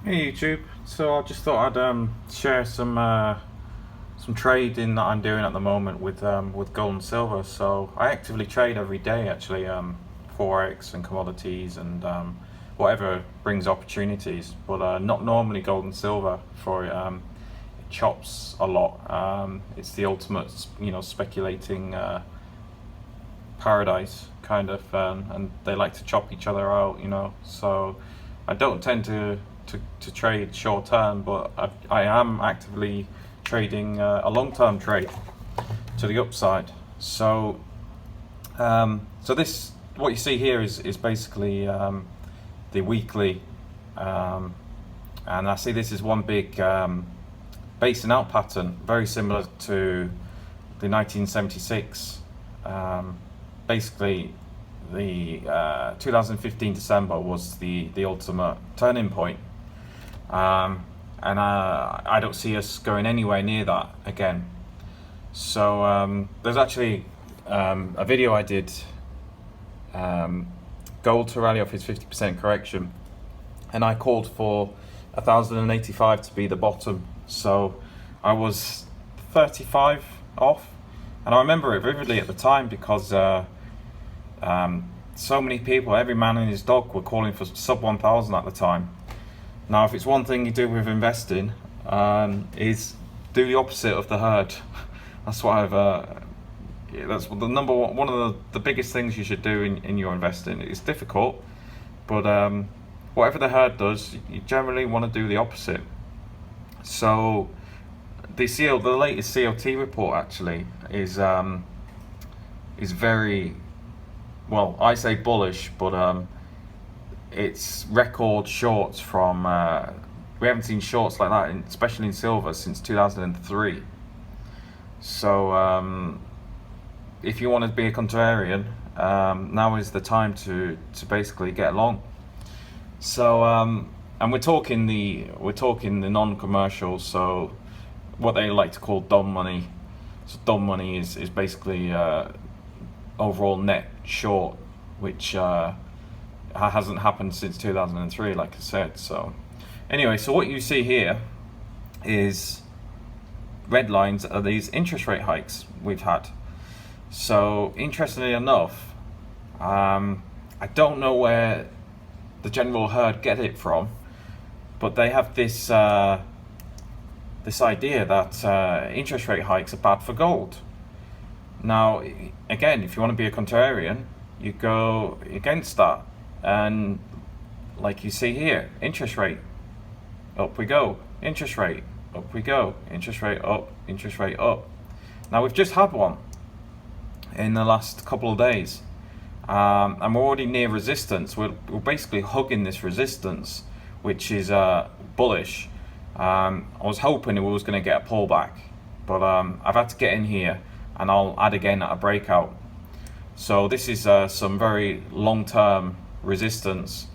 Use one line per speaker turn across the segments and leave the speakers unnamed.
Hey YouTube. So I just thought I'd share some trading that I'm doing at the moment with gold and silver. So I actively trade every day actually, forex and commodities and whatever brings opportunities, but not normally gold and silver for it chops a lot. It's the ultimate speculating paradise kind of, and they like to chop each other out. So I don't tend to trade short term, but I am actively trading a long term trade to the upside. So this what you see here is basically the weekly, um, and I see this is one big basing out pattern, very similar to the 1976. Basically, the 2015 December was the ultimate turning point, and I don't see us going anywhere near that again. So there's actually a video I did, um, gold to rally off his 50% correction, and I called for 1,085 to be the bottom. So I was 35 off, and I remember it vividly at the time because so many people, every man and his dog, were calling for sub 1,000 at the time. Now, if it's one thing you do with investing, is do the opposite of the herd. That's what I've. Yeah, that's the number one of the biggest things you should do in your investing. It's difficult, but whatever the herd does, you generally want to do the opposite. So the latest COT report actually is very, well, I say bullish, but it's record shorts from. We haven't seen shorts like that, especially in silver, since 2003. So if you want to be a contrarian, now is the time to basically get long. So and we're talking the non-commercial. So what they like to call dumb money. So dumb money is basically overall net short, which hasn't happened since 2003, like I said. So anyway, so what you see here is red lines are these interest rate hikes we've had. So interestingly enough, I don't know where the general herd get it from, but they have this idea that interest rate hikes are bad for gold. Now, again, if you want to be a contrarian, you go against that, and like you see here, interest rate up we go, interest rate up we go, interest rate up, interest rate up. Now we've just had one in the last couple of days, and we're already near resistance. We're basically hugging this resistance, which is bullish. I was hoping it was going to get a pullback, but I've had to get in here, and I'll add again at a breakout. So this is some very long-term resistance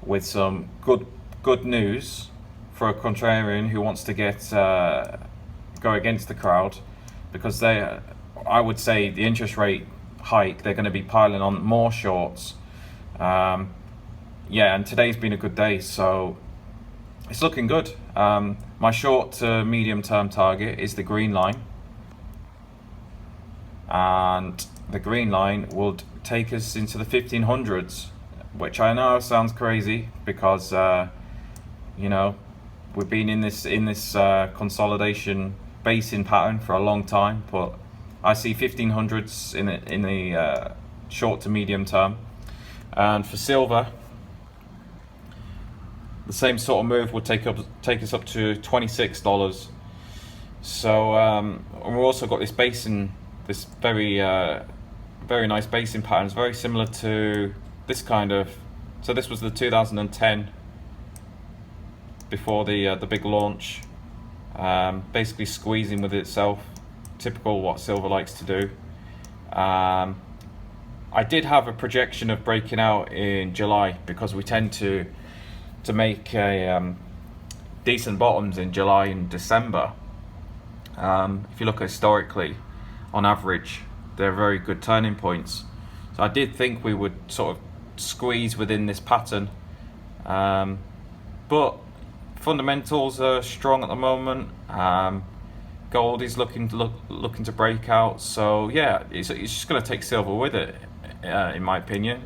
with some good news for a contrarian who wants to go against the crowd, because I would say the interest rate hike, they're going to be piling on more shorts. Yeah, and today's been a good day, so it's looking good. My short to medium term target is the green line, and the green line will take us into the 1500s, which I know sounds crazy because we've been in this consolidation basing pattern for a long time, but I see 1500s in the short to medium term. And for silver, the same sort of move would take us up to $26. So and we've also got this very very nice basing pattern. It's very similar to this kind of. So this was the 2010 before the big launch, basically squeezing with itself, typical what silver likes to do. I did have a projection of breaking out in July, because we tend to make decent bottoms in July and December. If you look historically, on average, they're very good turning points. So I did think we would sort of squeeze within this pattern, but fundamentals are strong at the moment. Gold is looking to break out. So yeah, it's just going to take silver with it, in my opinion.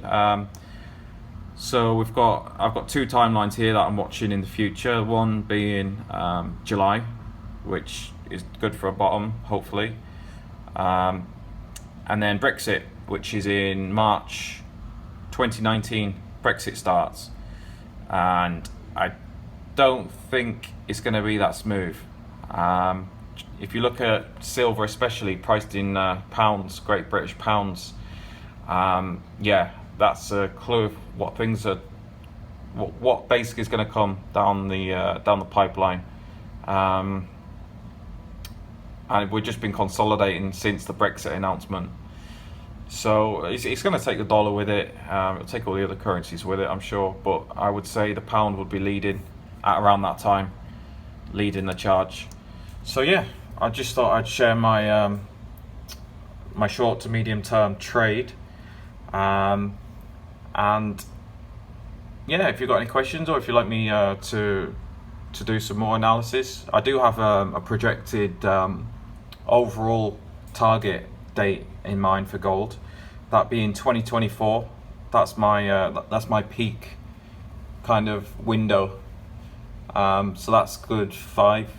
So I've got two timelines here that I'm watching in the future. One being July, which is good for a bottom, hopefully. And then Brexit, which is in March 2019. Brexit starts, and I don't think it's going to be that smooth. If you look at silver, especially priced in pounds, Great British pounds, yeah, that's a clue of what things are, what basically is going to come down the pipeline. And we've just been consolidating since the Brexit announcement. So it's going to take the dollar with it. It'll take all the other currencies with it, I'm sure. But I would say the pound would be leading at around that time, leading the charge. So yeah, I just thought I'd share my my short to medium term trade. And yeah, if you've got any questions, or if you'd like me to do some more analysis, I do have a projected overall target date in mind for gold, that being 2024. That's my peak kind of window. So that's good 5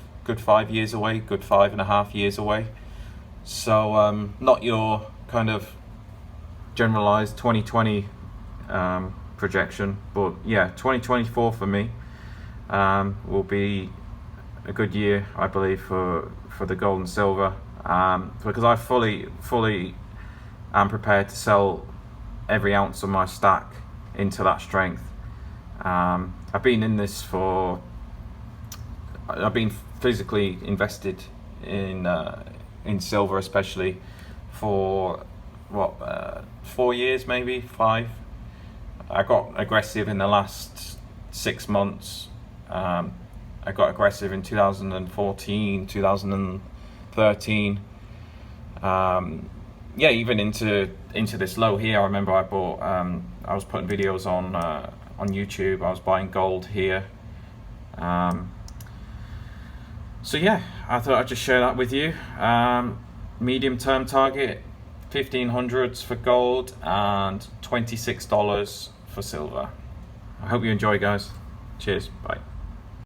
years away, good 5.5 years away. So not your kind of generalized 2020 projection, but yeah, 2024 for me will be a good year, I believe, for the gold and silver, because I fully am prepared to sell every ounce of my stack into that strength. I've been in this I've been physically invested in silver, especially for 4 years, maybe 5. I got aggressive in the last 6 months. I got aggressive in 2014, 2013. Yeah, even into this low here. I remember I bought. I was putting videos on YouTube. I was buying gold here. So yeah, I thought I'd just share that with you. Medium term target, 1500s for gold and $26 for silver. I hope you enjoy, guys. Cheers. Bye.